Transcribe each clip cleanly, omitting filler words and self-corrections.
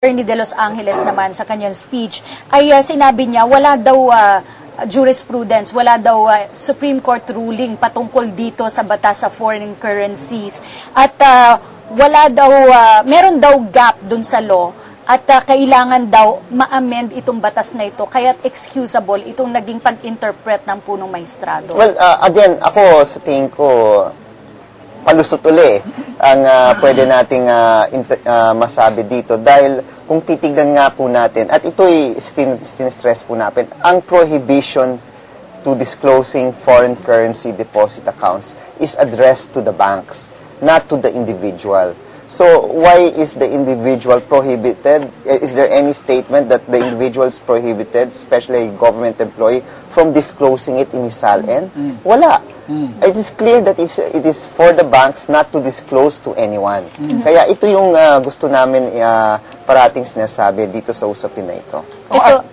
Attorney De Los Angeles naman sa kanyang speech ay sinabi niya wala daw jurisprudence, wala daw Supreme Court ruling patungkol dito sa batas sa foreign currencies at wala daw meron daw gap dun sa law at kailangan daw ma-amend itong batas na ito kaya't excusable itong naging pag-interpret ng punong maestrado. Well, again, ako sa tingin ko palusot uli ang pwede nating masabi dito dahil kung titignan nga po natin at ito'y stress po natin ang prohibition to disclosing foreign currency deposit accounts is addressed to the banks, not to the individual. So why is the individual prohibited? Is there any statement that the individual is prohibited, especially a government employee, from disclosing it in his SALN? Wala. It is clear that it is for the banks not to disclose to anyone. Kaya ito yung gusto namin parating sinasabi dito sa usapin na ito. Ito,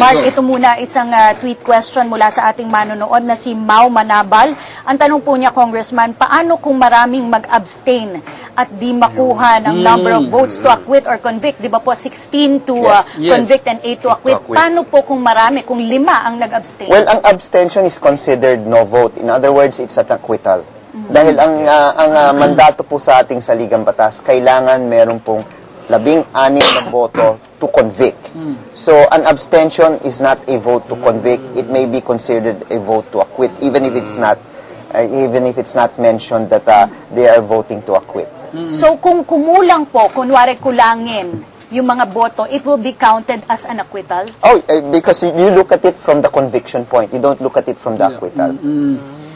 Mark, ito muna isang tweet question mula sa ating manonood na si Mau Manabal. Ang tanong po niya, Congressman, paano kung maraming mag-abstain at di makuha ng number of votes to acquit or convict? Di ba po 16 to convict and 8 to acquit? Paano po kung marami, kung 5 ang nag-abstain? Well, ang abstention is considered no vote. In other words, it's an acquittal. Dahil ang mandato po sa ating saligang batas, kailangan meron pong 16 na boto to convict. So, an abstention is not a vote to convict. It may be considered a vote to acquit, even if it's not mentioned that they are voting to acquit. So, kung kumulang po, kunwari kulangin yung mga boto, it will be counted as an acquittal? Oh, because you look at it from the conviction point. You don't look at it from the acquittal.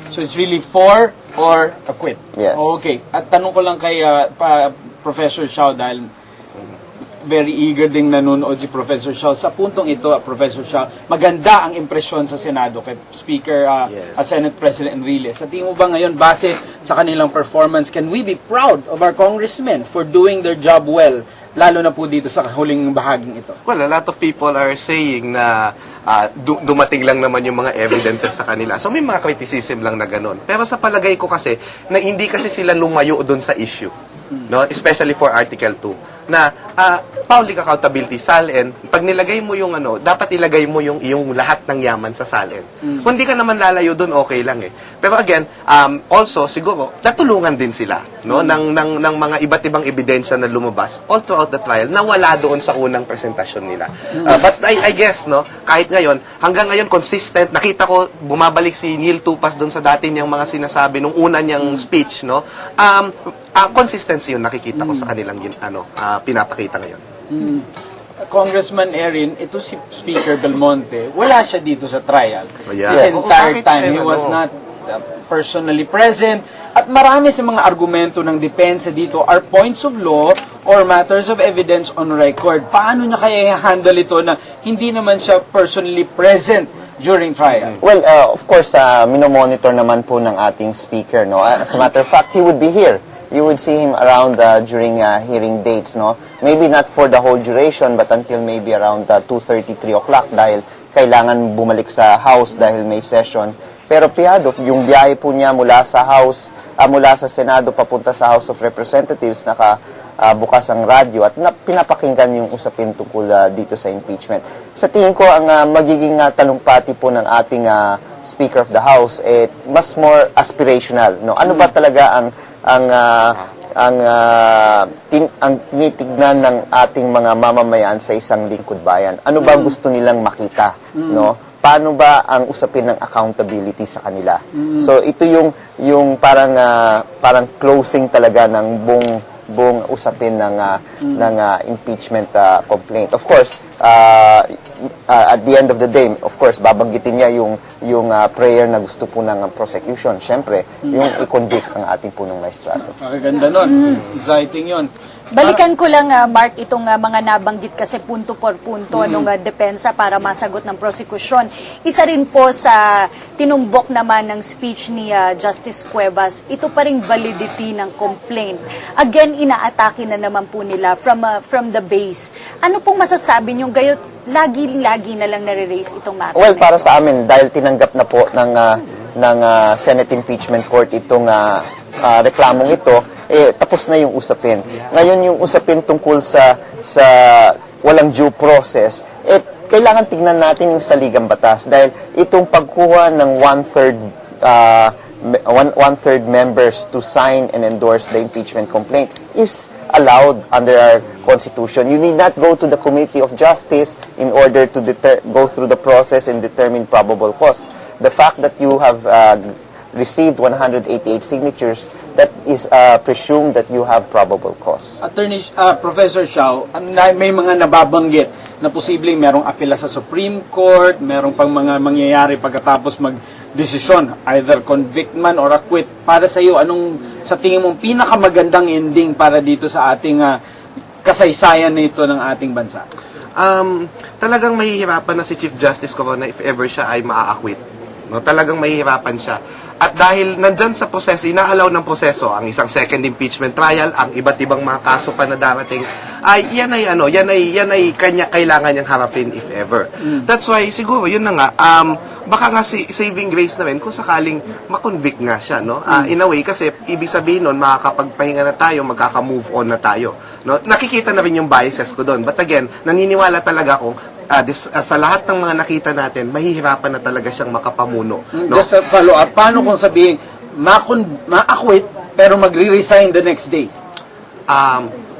So, it's really for or acquit? Yes. Okay. At tanong ko lang kay Professor Xiao dahil very eager ding nanonood si Professor Xiao. Sa puntong ito, Professor Xiao, maganda ang impresyon sa Senado kay Speaker at Senate President Enrile. Sa tingin mo ba ngayon, base sa kanilang performance, can we be proud of our congressmen for doing their job well, lalo na po dito sa huling bahaging ito? Well, a lot of people are saying na dumating lang naman yung mga evidences sa kanila. So may mga criticism lang na ganun. Pero sa palagay ko kasi, na hindi kasi sila lumayo doon sa issue. No? Especially for Article 2. Na public accountability, SALN, pag nilagay mo yung dapat ilagay mo yung iyong lahat ng yaman sa SALN. Kung hindi ka naman lalayo doon, okay lang eh. Pero again, also, siguro, natulungan din sila ng mga iba't ibang ebidensya na lumabas all throughout the trial na wala doon sa unang presentasyon nila. But I guess, kahit ngayon, hanggang ngayon, consistent, nakita ko, bumabalik si Neil Tupas doon sa dati niyang mga sinasabi nung una niyang speech, consistency yun nakikita ko sa kanilang pinapakita ngayon. Congressman Erin, ito si Speaker Belmonte, wala siya dito sa trial. Yes. This entire time, he was not personally present. At marami sa mga argumento ng depensa dito are points of law or matters of evidence on record. Paano niya kaya i-handle ito na hindi naman siya personally present during trial? Well, of course, minomonitor naman po ng ating speaker. As a matter of fact, he would be here. You would see him around during hearing dates, Maybe not for the whole duration, but until maybe around 2:30, 3 o'clock dahil kailangan bumalik sa House dahil may session. Pero piyado, yung biyahe po niya mula sa mula sa Senado papunta sa House of Representatives, bukas ang radyo at pinapakinggan yung usapin tungkol dito sa impeachment. Sa tingin ko, ang magiging talumpati po ng ating Speaker of the House, mas more aspirational. Ano ba talaga ang tinitignan ng ating mga mamamayan sa isang lingkod bayan? Ano ba gusto nilang makita? Paano ba ang usapin ng accountability sa kanila? So ito yung parang closing talaga ng buong usapin ng impeachment complaint. Of course, at the end of the day, of course, babanggitin niya yung prayer na gusto po ng prosecution. Siyempre, yung i-convict ang ating punong maestrado. Magaganda nun. Exciting yun. Balikan ko lang, Mark, itong mga nabanggit kasi punto por punto nung depensa para masagot ng prosecution. Isa rin po sa tinumbok naman ng speech ni Justice Cuevas, ito pa ring validity ng complaint. Again, inaatake na naman po nila from the base. Ano pong masasabi nyo, gayot lagi-lagi na lang nare-raise itong matter? Well, para sa amin, dahil tinanggap na po ng Senate Impeachment Court itong reklamong ito, tapos na yung usapin. Ngayon yung usapin tungkol sa walang due process, kailangan tignan natin yung saligang batas dahil itong pagkuha ng one-third members to sign and endorse the impeachment complaint is allowed under our Constitution. You need not go to the Committee of Justice in order to go through the process and determine probable cause. The fact that you have received 188 signatures, that is presumed that you have probable cause. Attorney Professor Xiao, may mga nababanggit na posibleng merong apela sa Supreme Court, merong pang mga mangyayari pagkatapos mag-desisyon, either convict man or acquit. Para sa iyo, anong sa tingin mong pinakamagandang ending para dito sa ating kasaysayan nito ng ating bansa? Talagang mahihirapan na si Chief Justice Corona if ever siya ay maa-acquit. No, talagang mahihirapan siya. At dahil nandyan sa proseso, inaalaw ng proseso ang isang second impeachment trial, ang iba't ibang mga kaso pa na darating, ay yan ay kanya kailangan niyang harapin if ever. That's why siguro yun na nga, baka nga si saving grace na rin kung sakaling makonvict nga siya, no? In a way kasi ibig sabihin nun makakapagpahinga na tayo, magkaka-move on na tayo, no? Nakikita na rin yung biases ko doon. But again, naniniwala talaga akong sa lahat ng mga nakita natin, mahihirapan na talaga siyang makapamuno. No? Just a follow-up, paano kung sabihin, ma-acquit, pero magre-resign the next day?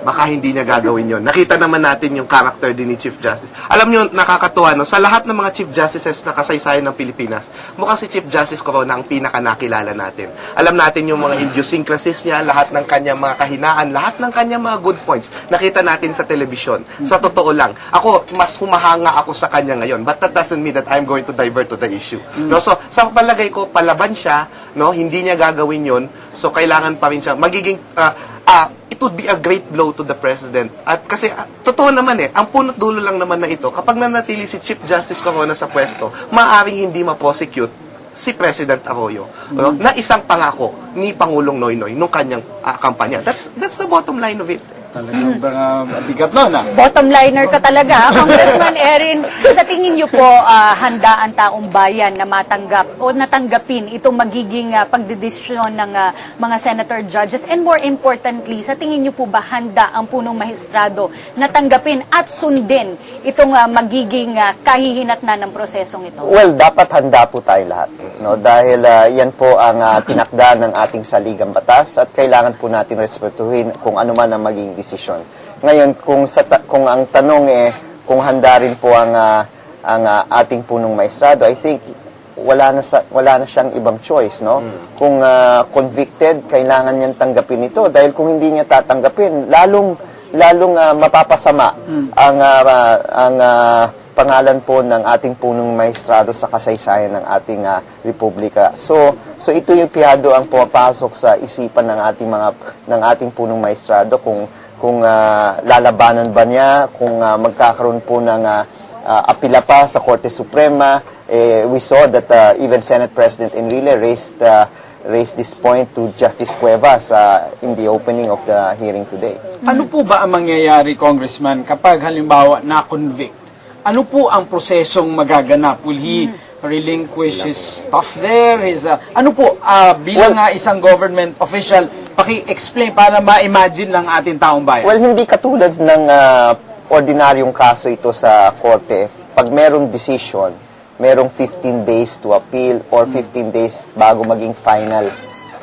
Baka hindi niya gagawin yon. Nakita naman natin yung character din ni Chief Justice. Alam niyo, nakakatuwa, no? Sa lahat ng mga Chief Justices na kasaysayan ng Pilipinas, mukhang si Chief Justice Corona ang pinaka-nakilala natin. Alam natin yung mga idiosyncrasies niya, lahat ng kanyang mga kahinaan, lahat ng kanyang mga good points, nakita natin sa telebisyon. Sa totoo lang, ako, mas humahanga ako sa kanya ngayon. But that doesn't mean that I'm going to divert to the issue. No? So, sa palagay ko, palaban siya, no? Hindi niya gagawin yon. So, kailangan pa rin siya, magiging, it would be a great blow to the President. At kasi, totoo naman ang punot dulo lang naman na ito, kapag nanatili si Chief Justice Corona sa pwesto, maaaring hindi ma-prosecute si President Arroyo, no? Na isang pangako ni Pangulong Noynoy nung kanyang kampanya. That's the bottom line of it. Talagang bigat nun, Bottom liner ka talaga, Congressman Erin. Sa tingin niyo po, handa ang taong bayan na matanggap o natanggapin itong magiging pagdedesisyon ng mga senator judges? And more importantly, sa tingin niyo po ba handa ang punong mahistrado na tanggapin at sundin itong magiging kahihinatnan ng prosesong ito? Well, dapat handa po tayo lahat. No? Dahil yan po ang tinakda ng ating saligang batas at kailangan po natin respetuhin kung ano man ang maging desisyon. Ngayon, kung ang tanong kung handa rin po ang ating punong maestrado, I think wala na siyang ibang choice, no? Kung convicted, kailangan niyang tanggapin ito dahil kung hindi niya tatanggapin, lalong mapapasama ang pangalan po ng ating punong maestrado sa kasaysayan ng ating republika. So ito yung piyado ang pumapasok sa isipan ng ating punong maestrado kung lalabanan ba niya, kung magkakaroon po ng apila pa sa Korte Suprema. We saw that even Senate President Enrile raised this point to Justice Cuevas in the opening of the hearing today. Ano po ba ang mangyayari, Congressman, kapag halimbawa na-convict? Ano po ang prosesong magaganap? Will he relinquish his stuff there? Ano po, bilang isang government official, paki-explain para ma-imagine ng ating taong bayan. Well, hindi katulad ng ordinaryong kaso ito sa korte. Pag merong decision, merong 15 days to appeal or 15 days bago maging final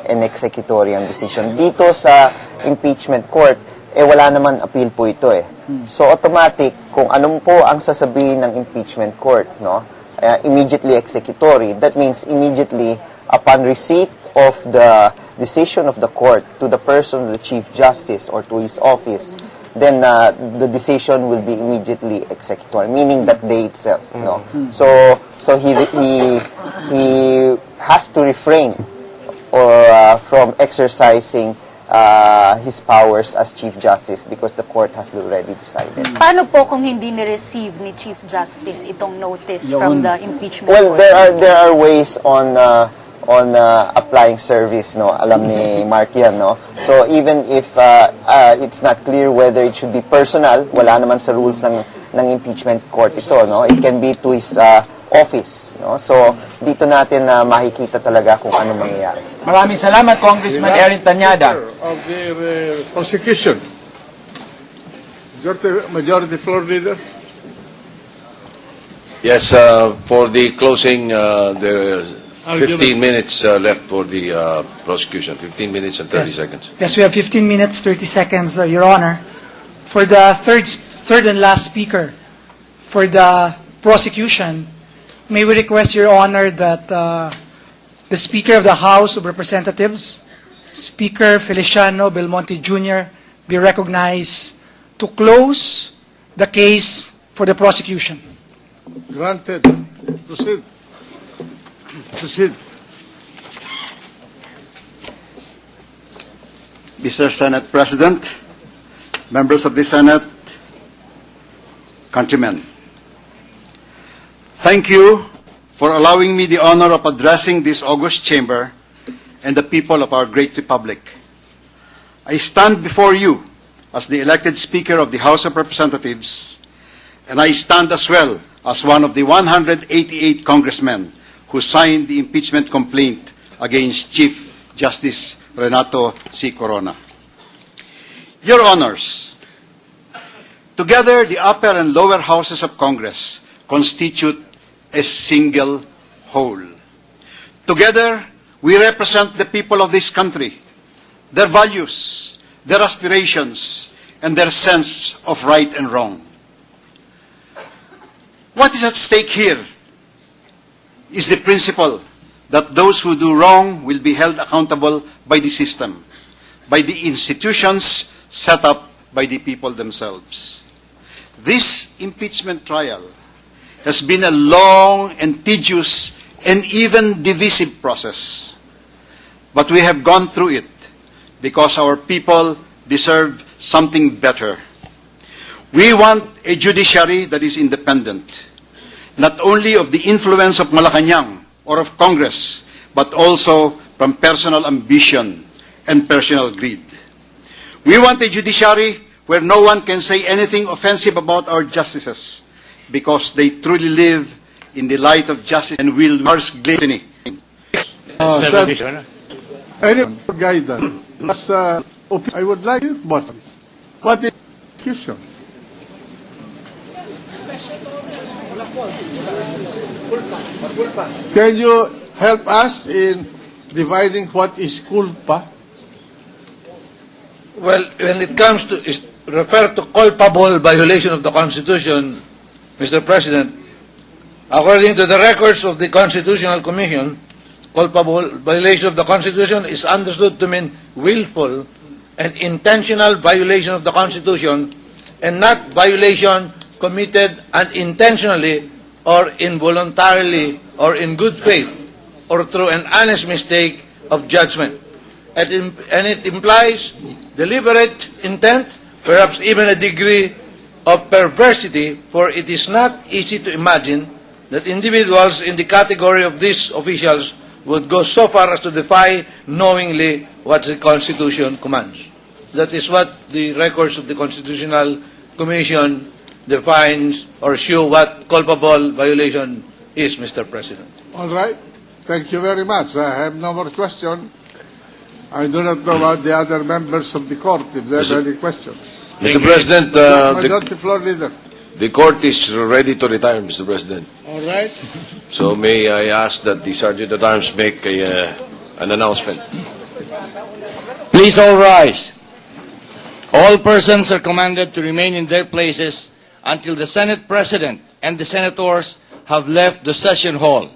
and executory ang decision. Dito sa impeachment court, wala naman appeal po ito So automatic, kung anong po ang sasabihin ng impeachment court, no? Immediately executory, that means immediately upon receipt of the decision of the court to the person, the Chief Justice, or to his office, then the decision will be immediately executory, meaning that day itself. No? So he has to refrain or from exercising his powers as Chief Justice because the court has already decided. Paano po kung hindi ni-receive ni Chief Justice itong notice from the impeachment Well, court? there are ways on applying service, no? Alam ni Mark yan, no? So even if it's not clear whether it should be personal, wala naman sa rules ng impeachment court ito, no? It can be to his office, no? So dito natin makikita talaga kung ano mangyayari. Maraming salamat, Congressman Erin Tanyada. Of the prosecution. Majority Floor Leader. Yes, for the closing, there are 15 minutes left for the prosecution. 15 minutes and 30 seconds. Yes, we have 15 minutes, 30 seconds, Your Honor. For the third and last speaker, for the prosecution, may we request, Your Honor, that the Speaker of the House of Representatives, Speaker Feliciano Belmonte Jr., be recognized to close the case for the prosecution. Granted. Proceed. Proceed. Mr. Senate President, members of the Senate, countrymen, thank you for allowing me the honor of addressing this august chamber and the people of our great republic. I stand before you as the elected Speaker of the House of Representatives, and I stand as well as one of the 188 congressmen who signed the impeachment complaint against Chief Justice Renato C. Corona. Your Honors, together the upper and lower houses of Congress constitute a single whole. Together, we represent the people of this country, their values, their aspirations, and their sense of right and wrong. What is at stake here is the principle that those who do wrong will be held accountable by the system, by the institutions set up by the people themselves. This impeachment trial has been a long and tedious and even divisive process. But we have gone through it because our people deserve something better. We want a judiciary that is independent, not only of the influence of Malacanang or of Congress, but also from personal ambition and personal greed. We want a judiciary where no one can say anything offensive about our justices, because they truly live in the light of justice and will mars gluttony. Any guidance? I would like to watch this. What is prosecution? Can you help us in dividing what is culpa? Well, when it comes to refer to culpable violation of the Constitution, Mr. President, according to the records of the Constitutional Commission, culpable violation of the Constitution is understood to mean willful and intentional violation of the Constitution, and not violation committed unintentionally or involuntarily or in good faith or through an honest mistake of judgment. And it implies deliberate intent, perhaps even a degree of perversity, for it is not easy to imagine that individuals in the category of these officials would go so far as to defy knowingly what the Constitution commands. That is what the records of the Constitutional Commission defines or show what culpable violation is, Mr. President. All right. Thank you very much. I have no more question. I do not know about the other members of the court if they have any questions. Mr. President, Majority Floor Leader. the court is ready to retire, Mr. President. All right. So may I ask that the Sergeant at Arms make an announcement? Please all rise. All persons are commanded to remain in their places until the Senate President and the Senators have left the session hall.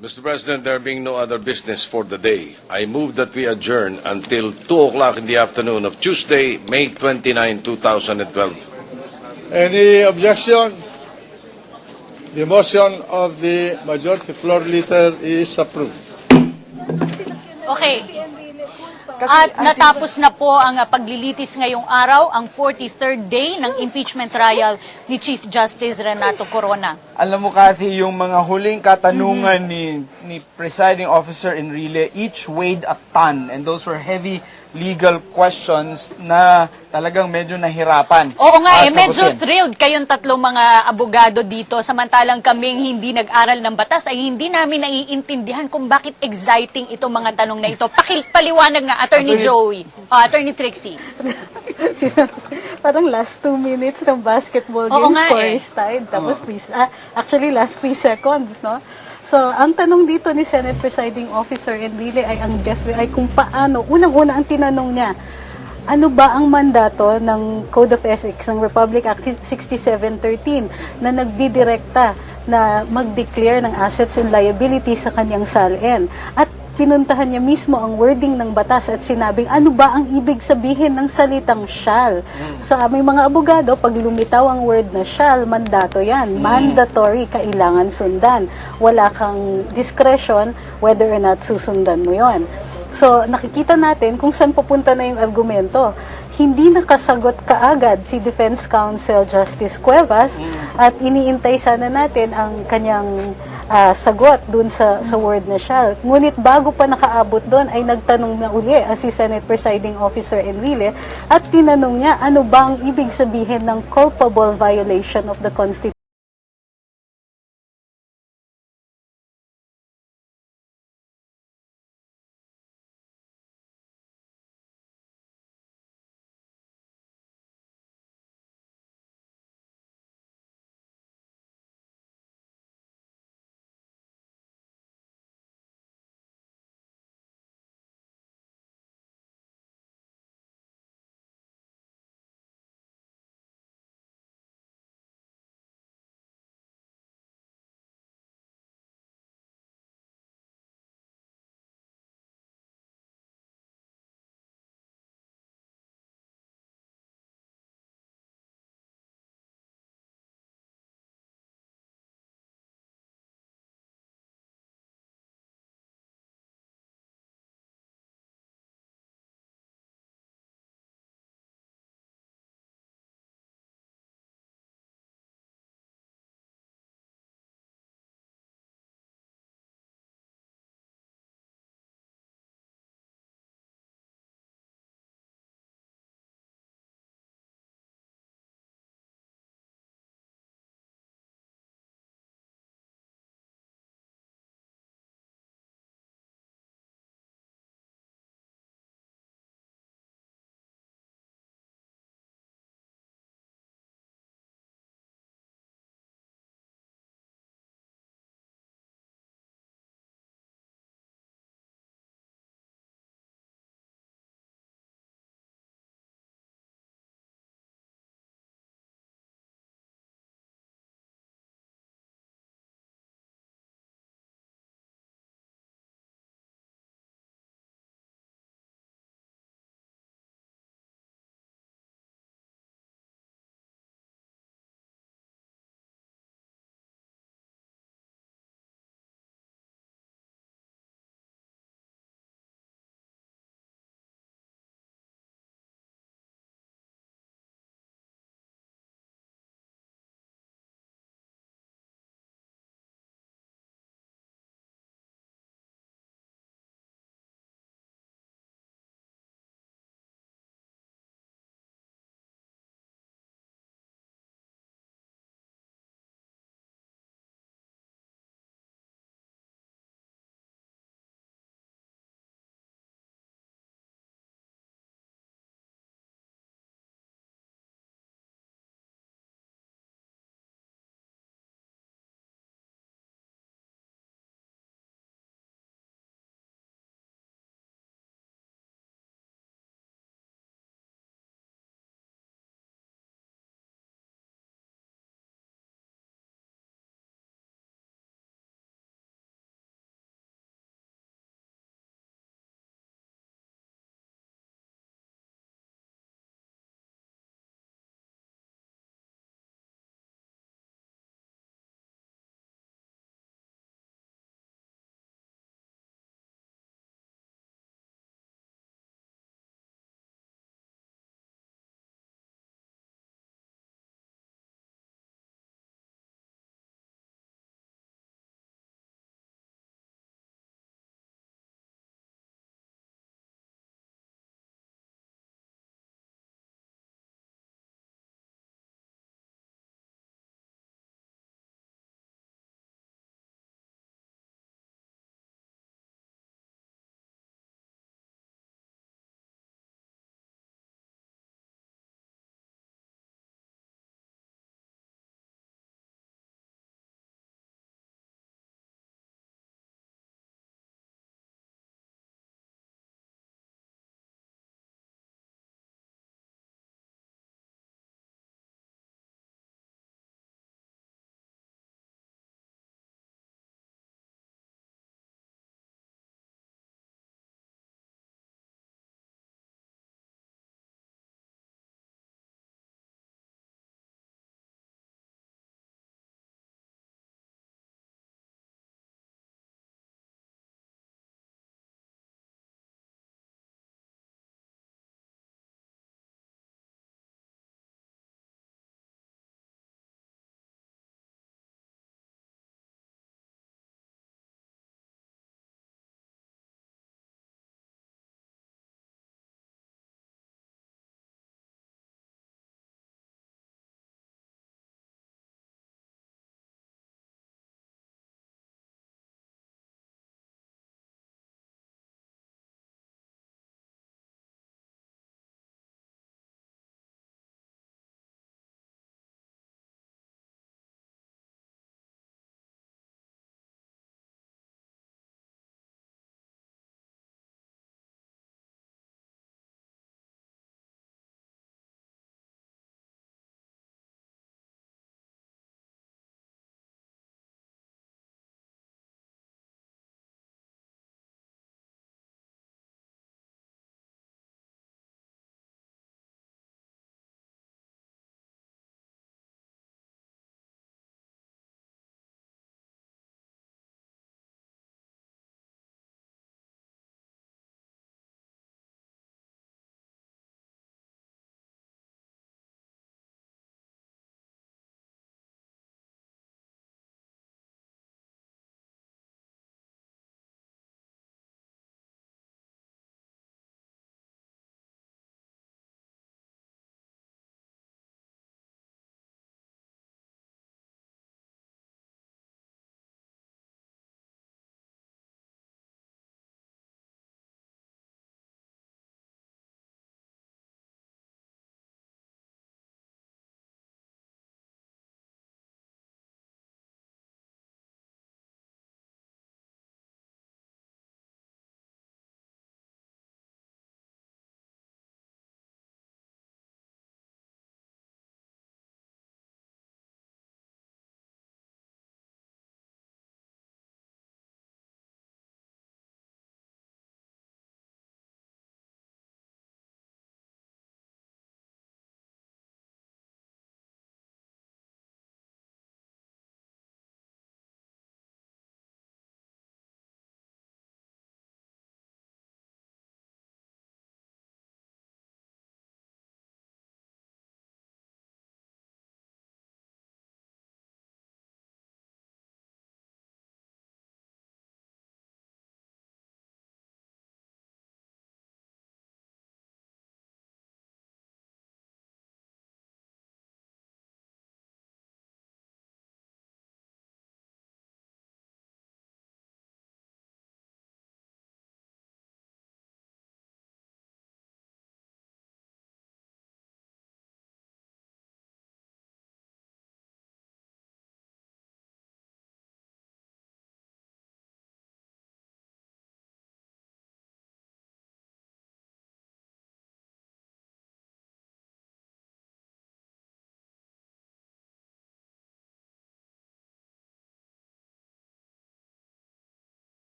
Mr. President, there being no other business for the day, I move that we adjourn until 2 o'clock in the afternoon of Tuesday, May 29, 2012. Any objection? The motion of the Majority Floor Leader is approved. Okay. At natapos na po ang paglilitis ngayong araw, ang 43rd day ng impeachment trial ni Chief Justice Renato Corona. Alam mo, Kathy, yung mga huling katanungan ni Presiding Officer Enrile, each weighed a ton, and those were heavy legal questions na talagang medyo nahirapan. Oo nga medyo sagutin. thrilled kayong tatlong mga abogado dito samantalang kaming hindi nag-aral ng batas ay hindi namin naiintindihan kung bakit exciting itong mga tanong na ito. Paliwanag nga, Attorney Joey, Attorney Trixie. Parang last 2 minutes ng basketball Oo game, nga score is tied. Tapos, actually, last 3 seconds, no? So, ang tanong dito ni Senate Presiding Officer Enrile ay kung paano, unang-una ang tinanong niya, ano ba ang mandato ng Code of Ethics ng Republic Act 6713 na nagdidirekta na mag-declare ng assets and liabilities sa kanyang SALN? At pinuntahan niya mismo ang wording ng batas at sinabing ano ba ang ibig sabihin ng salitang shall. So aming mga abogado, pag lumitaw ang word na shall, mandato yan. Mandatory, kailangan sundan. Wala kang discretion whether or not susundan mo yon. So nakikita natin kung saan pupunta na yung argumento. Hindi nakasagot kaagad si Defense Counsel Justice Cuevas at iniintay sana natin ang kanyang sagot dun sa word na shall. Ngunit bago pa nakaabot doon ay nagtanong na uli si Senate Presiding Officer Enrile at tinanong niya ano ba ang ibig sabihin ng culpable violation of the Constitution.